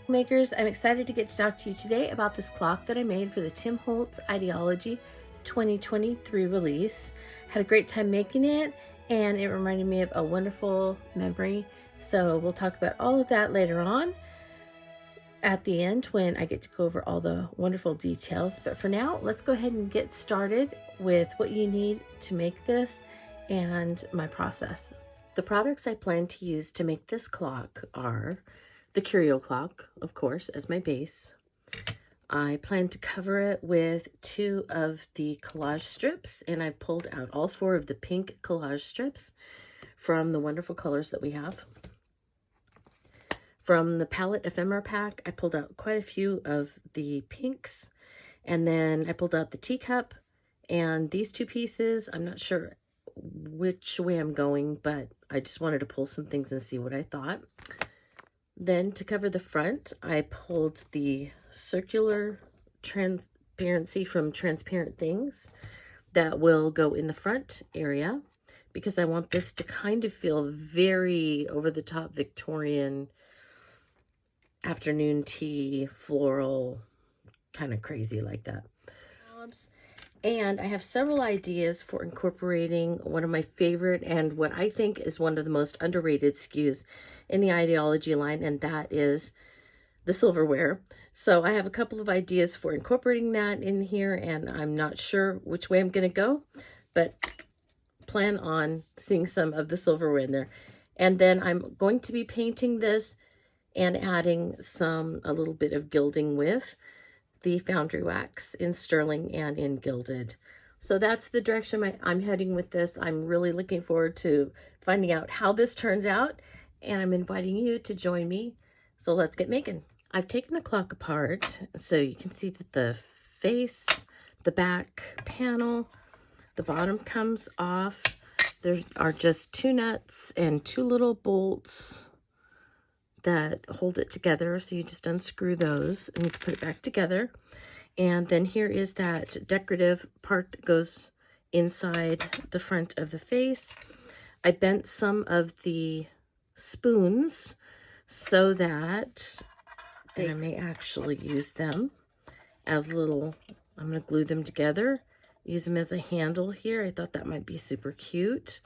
Bookmakers, I'm excited to get to talk to you today about this clock that I made for the Tim Holtz Idea-ology 2023 release. Had a great time making it, and it reminded me of a wonderful memory. So we'll talk about all of that later on at the end when I get to go over all the wonderful details. But for now, let's go ahead and get started with what you need to make this and my process. The products I plan to use to make this clock are the Curio clock, of course, as my base. I plan to cover it with 2 of the collage strips, and I pulled out all 4 of the pink collage strips from the wonderful colors that we have. From the palette Ephemera pack, I pulled out quite a few of the pinks, and then I pulled out the teacup and these 2 pieces. I'm not sure which way I'm going, but I just wanted to pull some things and see what I thought. Then to cover the front, I pulled the circular transparency from Transparent Things that will go in the front area, because I want this to kind of feel very over-the-top Victorian afternoon tea, floral, kind of crazy like that. And I have several ideas for incorporating one of my favorite and what I think is one of the most underrated SKUs in the Idea-ology line, and that is the silverware. So I have a couple of ideas for incorporating that in here, and I'm not sure which way I'm going to go, but plan on seeing some of the silverware in there. And then I'm going to be painting this and adding a little bit of gilding with the foundry wax in sterling and in gilded. So that's the direction I'm heading with this. I'm really looking forward to finding out how this turns out, and I'm inviting you to join me. So let's get making. I've taken the clock apart so you can see that the face, the back panel, the bottom comes off. There are just 2 nuts and 2 little bolts that hold it together, so you just unscrew those and you can put it back together. And then here is that decorative part that goes inside the front of the face. I bent some of the spoons so that I may actually use them as little, I'm going to glue them together, use them as a handle here. I thought that might be super cute.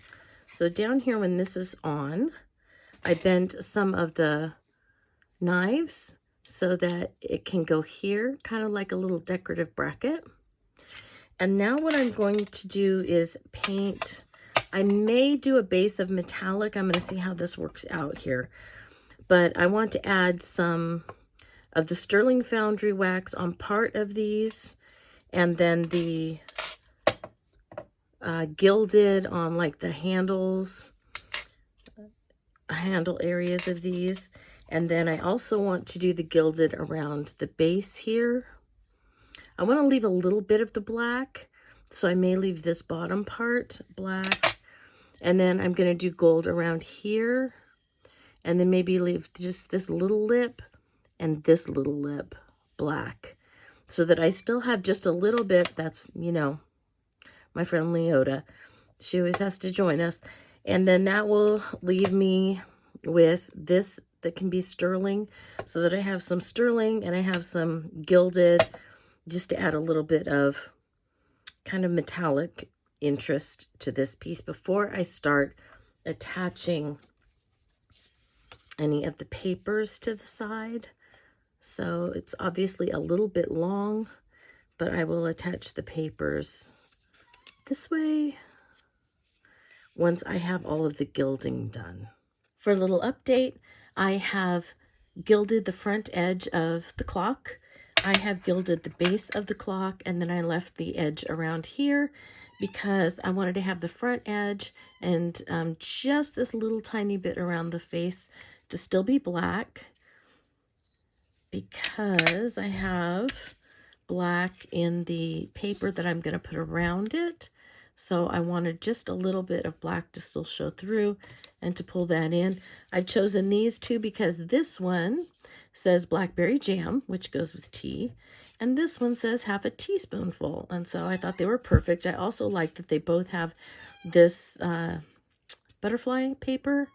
So down here, when this is on, I bent some of the knives so that it can go here, kind of like a little decorative bracket. And now what I'm going to do is paint. I may do a base of metallic. I'm going to see how this works out here. But I want to add some of the sterling foundry wax on part of these, and then the gilded on like the handle areas of these. And then I also want to do the gilded around the base here. I want to leave a little bit of the black, so I may leave this bottom part black. And then I'm going to do gold around here, and then maybe leave just this little lip and this little lip black, so that I still have just a little bit. That's, you know, my friend Leota. She always has to join us. And then that will leave me with this that can be sterling, so that I have some sterling and I have some gilded, just to add a little bit of kind of metallic interest to this piece before I start attaching any of the papers to the side. So it's obviously a little bit long, but I will attach the papers this way once I have all of the gilding done. For a little update, I have gilded the front edge of the clock. I have gilded the base of the clock, and then I left the edge around here because I wanted to have the front edge and just this little tiny bit around the face to still be black, because I have black in the paper that I'm going to put around it. So I wanted just a little bit of black to still show through and to pull that in. I've chosen these 2 because this one says blackberry jam, which goes with tea, and this one says half a teaspoonful, and so I thought they were perfect. I also like that they both have this butterfly paper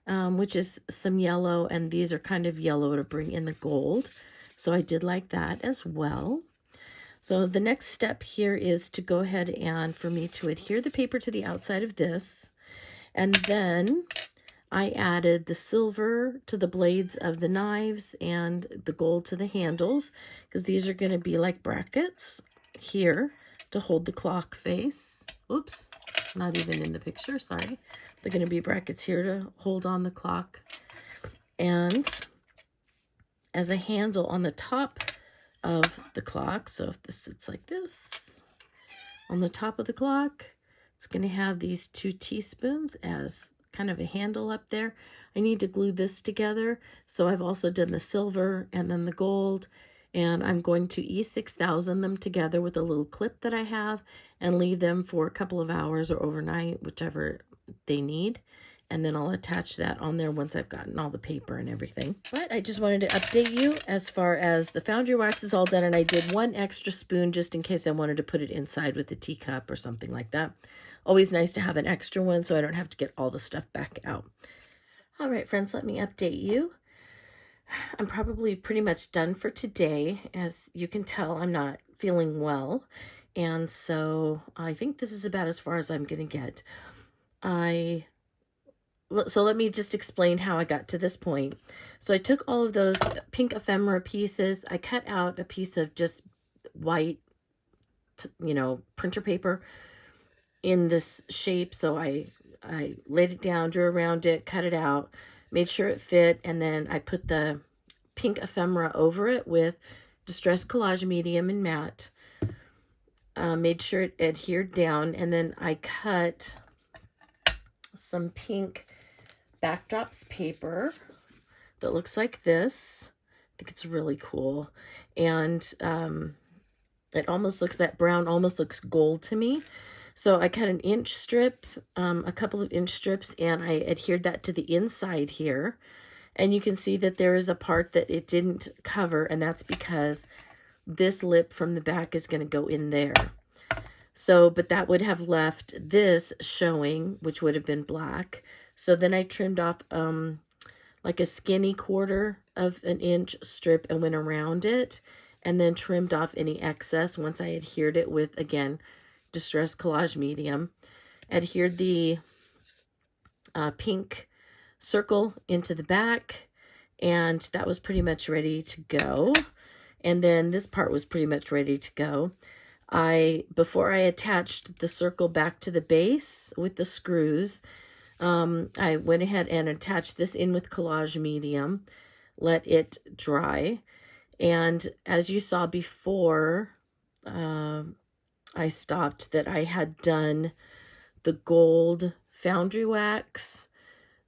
which is some yellow, and these are kind of yellow to bring in the gold. So I did like that as well. So the next step here is to go ahead and for me to adhere the paper to the outside of this. And then I added the silver to the blades of the knives and the gold to the handles, because these are going to be like brackets here to hold the clock face. Oops, not even in the picture, sorry. They're going to be brackets here to hold on the clock. And as a handle on the top of the clock, so if this sits like this, on the top of the clock, it's going to have these 2 teaspoons as kind of a handle up there. I need to glue this together, so I've also done the silver and then the gold, and I'm going to E6000 them together with a little clip that I have and leave them for a couple of hours or overnight, whichever they need. And then I'll attach that on there once I've gotten all the paper and everything. But I just wanted to update you as far as the foundry wax is all done, and I did 1 extra spoon just in case I wanted to put it inside with a teacup or something like that. Always nice to have an extra one so I don't have to get all the stuff back out. All right, friends, let me update you. I'm probably pretty much done for today. As you can tell, I'm not feeling well, and so I think this is about as far as I'm going to get. So let me just explain how I got to this point. So I took all of those pink ephemera pieces. I cut out a piece of just white, printer paper in this shape. So I laid it down, drew around it, cut it out, made sure it fit, and then I put the pink ephemera over it with Distress Collage Medium and Matte. Made sure it adhered down, and then I cut some pink backdrops paper that looks like this. I think it's really cool, and it almost looks, that brown almost looks gold to me. So I cut an inch strip, a couple of inch strips, and I adhered that to the inside here, and you can see that there is a part that it didn't cover, and that's because this lip from the back is going to go in there. So, but that would have left this showing, which would have been black. So then I trimmed off like a skinny 1/4 of an inch strip and went around it, and then trimmed off any excess once I adhered it with, again, Distress Collage Medium. Adhered the pink circle into the back, and that was pretty much ready to go. And then this part was pretty much ready to go. Before I attached the circle back to the base with the screws, I went ahead and attached this in with Collage Medium, let it dry. And as you saw before, I stopped, that I had done the gold foundry wax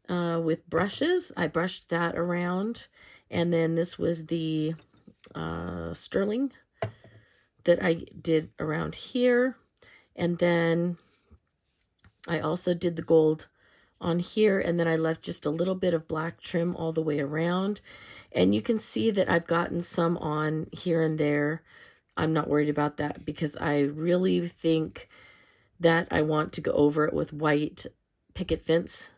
with brushes. I brushed that around, and then this was the sterling that I did around here, and then I also did the gold on here, and then I left just a little bit of black trim all the way around. And you can see that I've gotten some on here and there. I'm not worried about that because I really think that I want to go over it with white picket fence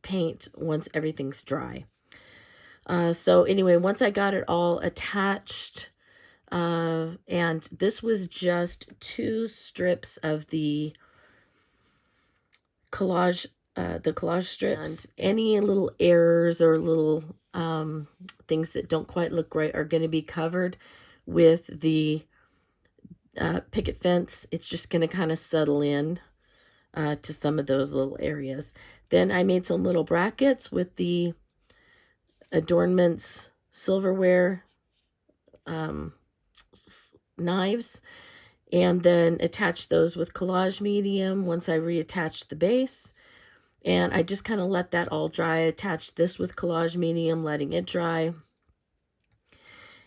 paint once everything's dry. So anyway, once I got it all attached, and this was just 2 strips of the collage strips. And any little errors or little things that don't quite look right are going to be covered with the picket fence. It's just going to kind of settle in to some of those little areas. Then I made some little brackets with the Adornments Silverware knives, and then attached those with Collage Medium once I reattached the base. And I just kind of let that all dry. I attached this with Collage Medium, letting it dry.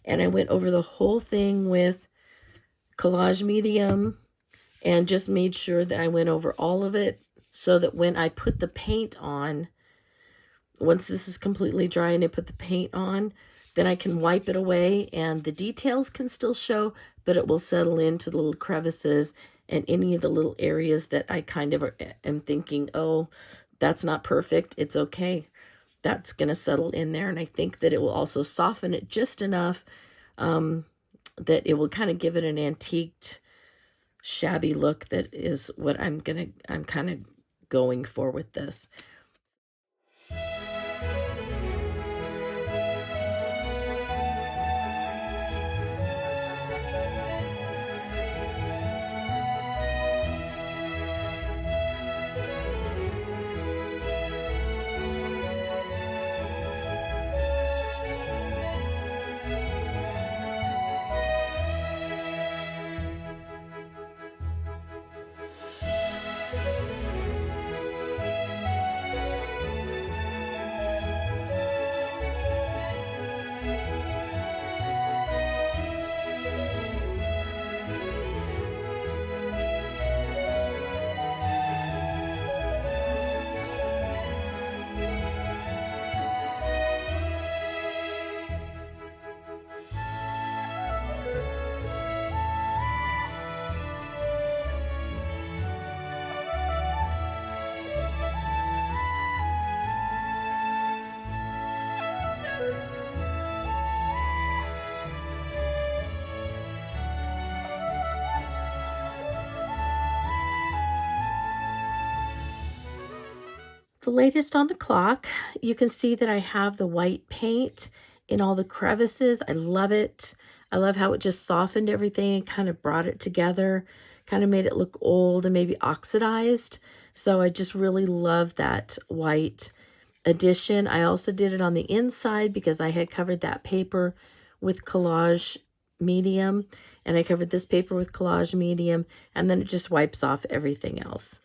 And I went over the whole thing with Collage Medium and just made sure that I went over all of it so that when I put the paint on, once this is completely dry and I put the paint on, then I can wipe it away and the details can still show, but it will settle into the little crevices and any of the little areas that I kind of am thinking, oh, that's not perfect. It's okay. that's going to settle in there. And I think that it will also soften it just enough that it will kind of give it an antiqued, shabby look. That is what I'm kind of going for with this. The latest on the clock, you can see that I have the white paint in all the crevices. I love it. I love how it just softened everything and kind of brought it together, kind of made it look old and maybe oxidized. So I just really love that white addition. I also did it on the inside because I had covered that paper with Collage Medium, and I covered this paper with Collage Medium, and then it just wipes off everything else.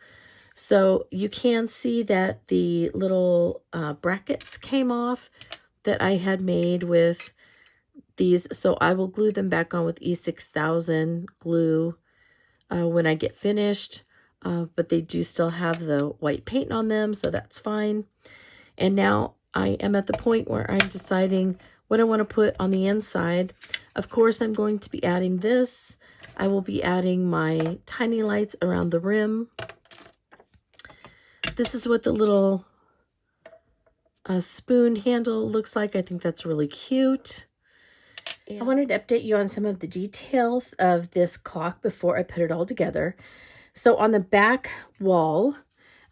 So you can see that the little brackets came off that I had made with these. So I will glue them back on with E6000 glue when I get finished. But they do still have the white paint on them, so that's fine. And now I am at the point where I'm deciding what I want to put on the inside. Of course, I'm going to be adding this. I will be adding my tiny lights around the rim. This is what the little spoon handle looks like. I think that's really cute. And I wanted to update you on some of the details of this clock before I put it all together. So on the back wall,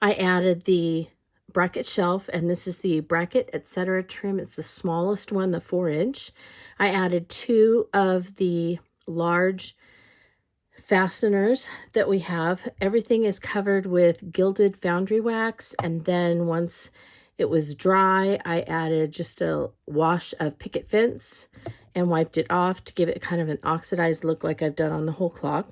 I added the bracket shelf, and this is the bracket etc. trim. It's the smallest one, the 4-inch. I added 2 of the large fasteners that we have. Everything is covered with gilded foundry wax, and then once it was dry, I added just a wash of picket fence and wiped it off to give it kind of an oxidized look like I've done on the whole clock.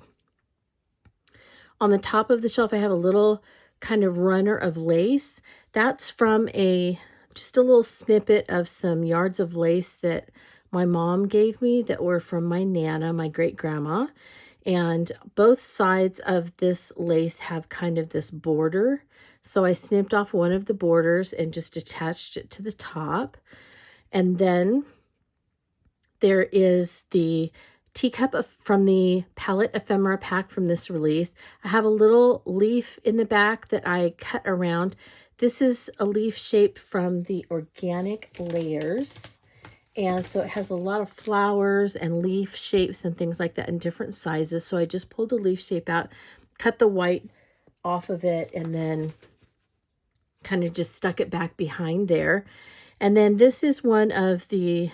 On the top of the shelf, I have a little kind of runner of lace. That's from just a little snippet of some yards of lace that my mom gave me that were from my Nana, my great-grandma. And both sides of this lace have kind of this border. So I snipped off one of the borders and just attached it to the top. And then there is the teacup from the palette ephemera pack from this release. I have a little leaf in the back that I cut around. This is a leaf shape from the Organic Layers. And so it has a lot of flowers and leaf shapes and things like that in different sizes. So I just pulled the leaf shape out, cut the white off of it, and then kind of just stuck it back behind there. And then this is one of the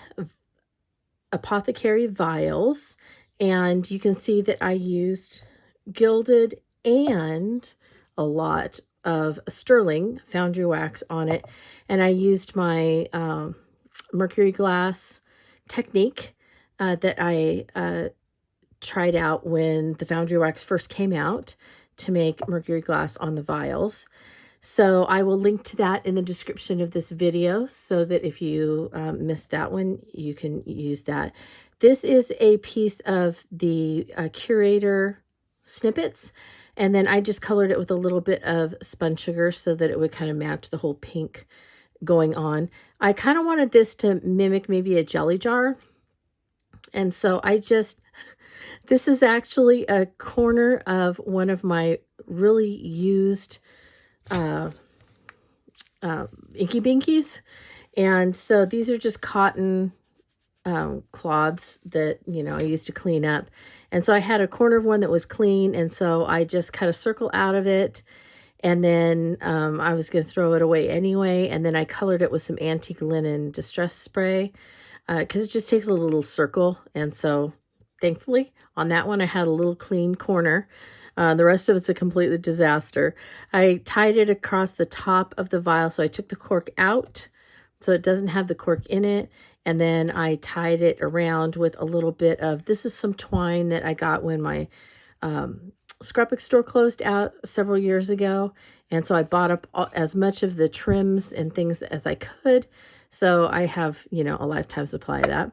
APOTHECARY vials. And you can see that I used gilded and a lot of sterling foundry wax on it. And I used my mercury glass technique that I tried out when the foundry wax first came out to make mercury glass on the vials. So I will link to that in the description of this video so that if you missed that one, you can use that. This is a piece of the Curator snippets, and then I just colored it with a little bit of spun sugar so that it would kind of match the whole pink going on. I kind of wanted this to mimic maybe a jelly jar. And so this is actually a corner of one of my really used Inky Binkies. And so these are just cotton cloths that, I used to clean up. And so I had a corner of one that was clean. And so I just cut a circle out of it. And then I was going to throw it away anyway. And then I colored it with some antique linen distress spray because it just takes a little circle. And so thankfully on that one, I had a little clean corner. The rest of it's a completely disaster. I tied it across the top of the vial. So I took the cork out so it doesn't have the cork in it. And then I tied it around with a little bit of, this is some twine that I got when my scrapbook store closed out several years ago. And so I bought up as much of the trims and things as I could. So I have, a lifetime supply of that.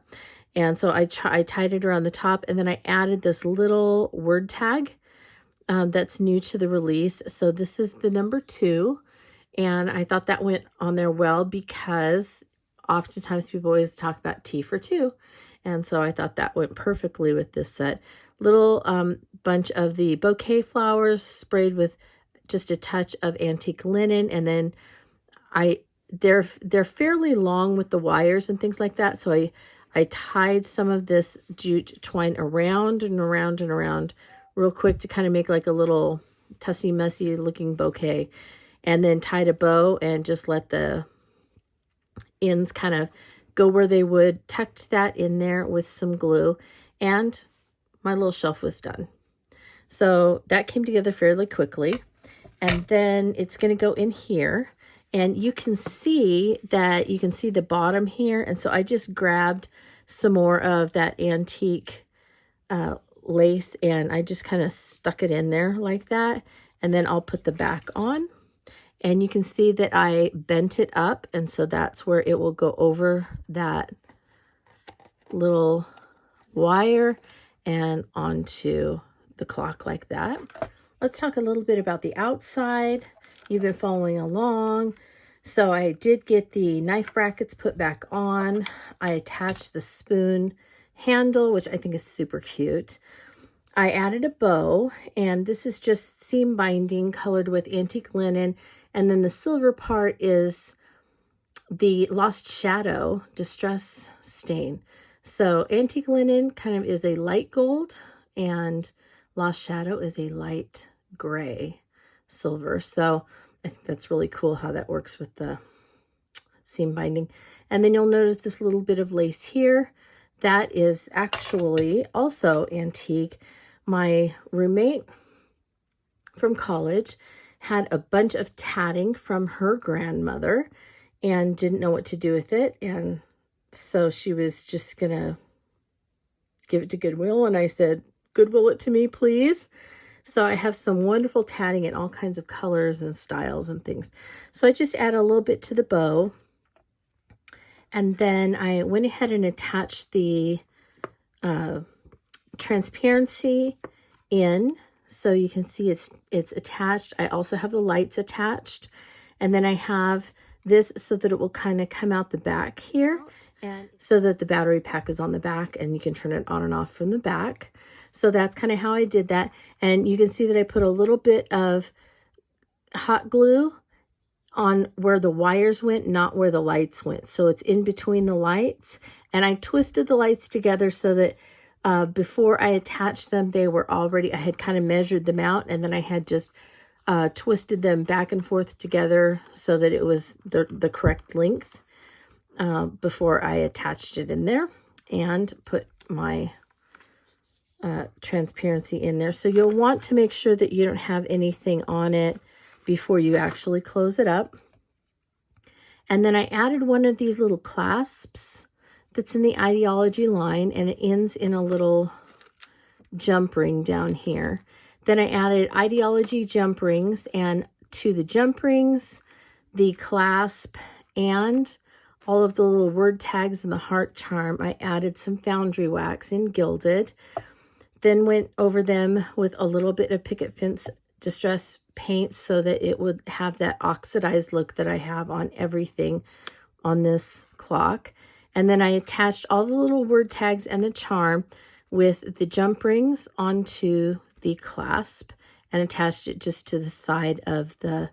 And so I tied it around the top, and then I added this little word tag that's new to the release. So this is the number 2. And I thought that went on there well because oftentimes people always talk about T for 2. And so I thought that went perfectly with this set. Little bunch of the bouquet flowers sprayed with just a touch of antique linen. And then they're fairly long with the wires and things like that. So I tied some of this jute twine around and around and around real quick to kind of make like a little tussy-mussy looking bouquet. And then tied a bow and just let the ends kind of go where they would, tucked that in there with some glue, and my little shelf was done. So that came together fairly quickly. And then it's going to go in here, and you can see the bottom here. And so I just grabbed some more of that antique lace, and I just kind of stuck it in there like that. And then I'll put the back on. And you can see that I bent it up, and so that's where it will go over that little wire and onto the clock like that. Let's talk a little bit about the outside. You've been following along. So I did get the knife brackets put back on. I attached the spoon handle, which I think is super cute. I added a bow, and this is just seam binding colored with antique linen. And then the silver part is the Lost Shadow Distress Stain. So antique linen kind of is a light gold, and Lost Shadow is a light gray silver. So I think that's really cool how that works with the seam binding. And then you'll notice this little bit of lace here. That is actually also antique. My roommate from college had a bunch of tatting from her grandmother and didn't know what to do with it. And so she was just going to give it to Goodwill. And I said, Goodwill it to me, please. So I have some wonderful tatting in all kinds of colors and styles and things. So I just add a little bit to the bow. And then I went ahead and attached the transparency in. So you can see it's attached. I also have the lights attached. And then I have this so that it will kind of come out the back here. And so that the battery pack is on the back and you can turn it on and off from the back. So that's kind of how I did that. And you can see that I put a little bit of hot glue on where the wires went, not where the lights went. So it's in between the lights. And I twisted the lights together so that before I attached them, they were already, I had kind of measured them out, and then I had just twisted them back and forth together so that it was the correct length before I attached it in there and put my transparency in there. So you'll want to make sure that you don't have anything on it before you actually close it up. And then I added one of these little clasps that's in the Idea-ology line, and it ends in a little jump ring down here. Then I added Idea-ology jump rings, and to the jump rings, the clasp, and all of the little word tags and the heart charm, I added some foundry wax in gilded. Then went over them with a little bit of picket fence distress paint so that it would have that oxidized look that I have on everything on this clock. And then I attached all the little word tags and the charm with the jump rings onto the clasp and attached it just to the side of the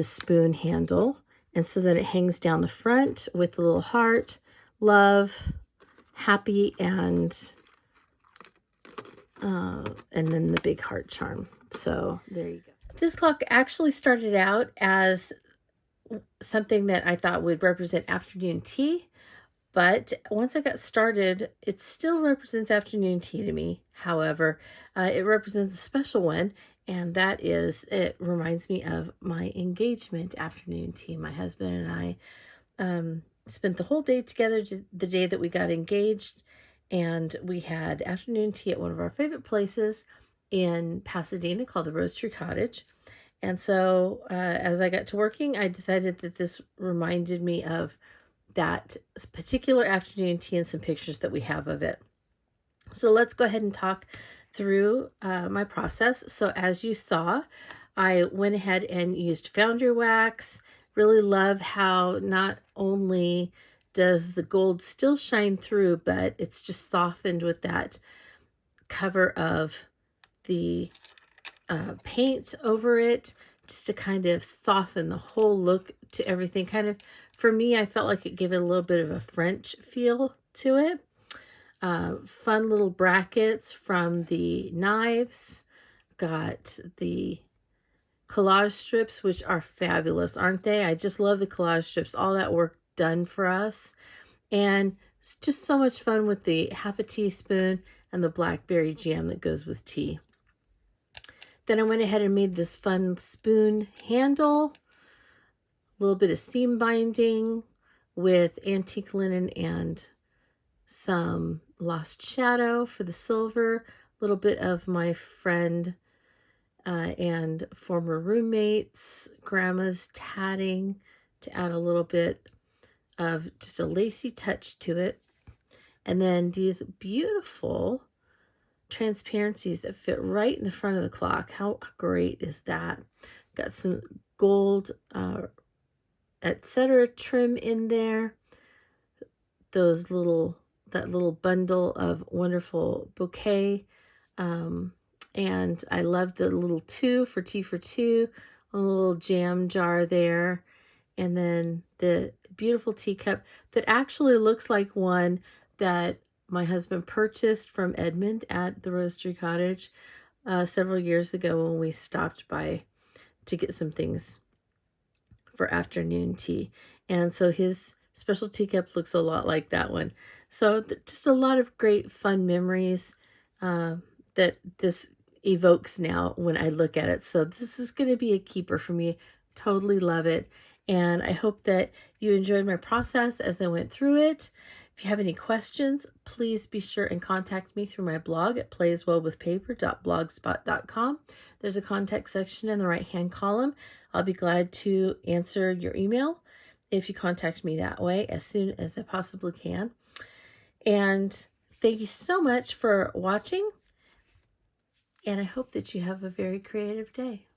spoon handle. And so then it hangs down the front with the little heart, love, happy, and then the big heart charm. So there you go. This clock actually started out as something that I thought would represent afternoon tea. But once I got started, it still represents afternoon tea to me. However, it represents a special one, and that is, it reminds me of my engagement afternoon tea. My husband and I spent the whole day together the day that we got engaged, and we had afternoon tea at one of our favorite places in Pasadena called the Rose Tree Cottage. And so as I got to working, I decided that this reminded me of that particular afternoon tea and some pictures that we have of it. So let's go ahead and talk through my process. So as you saw, I went ahead and used foundry wax. Really love how not only does the gold still shine through, but it's just softened with that cover of the paint over it, just to kind of soften the whole look to everything. Kind of, for me, I felt like it gave it a little bit of a French feel to it. Fun little brackets from the knives. Got the collage strips, which are fabulous, aren't they? I just love the collage strips, all that work done for us. And it's just so much fun with the half a teaspoon and the blackberry jam that goes with tea. Then I went ahead and made this fun spoon handle, a little bit of seam binding with antique linen and some lost shadow for the silver, a little bit of my friend and former roommate's grandma's tatting to add a little bit of just a lacy touch to it. And then these beautiful transparencies that fit right in the front of the clock. How great is that? Got some gold etc. trim in there. That little bundle of wonderful bouquet. And I love the little two for tea for two, a little jam jar there. And then the beautiful teacup that actually looks like one that my husband purchased from Edmund at the Rose Tree Cottage several years ago when we stopped by to get some things for afternoon tea. And so his special teacup looks a lot like that one. So just a lot of great fun memories that this evokes now when I look at it. So this is going to be a keeper for me. Totally love it. And I hope that you enjoyed my process as I went through it. If you have any questions, please be sure and contact me through my blog at playswellwithpaper.blogspot.com. There's a contact section in the right-hand column. I'll be glad to answer your email if you contact me that way as soon as I possibly can. And thank you so much for watching. And I hope that you have a very creative day.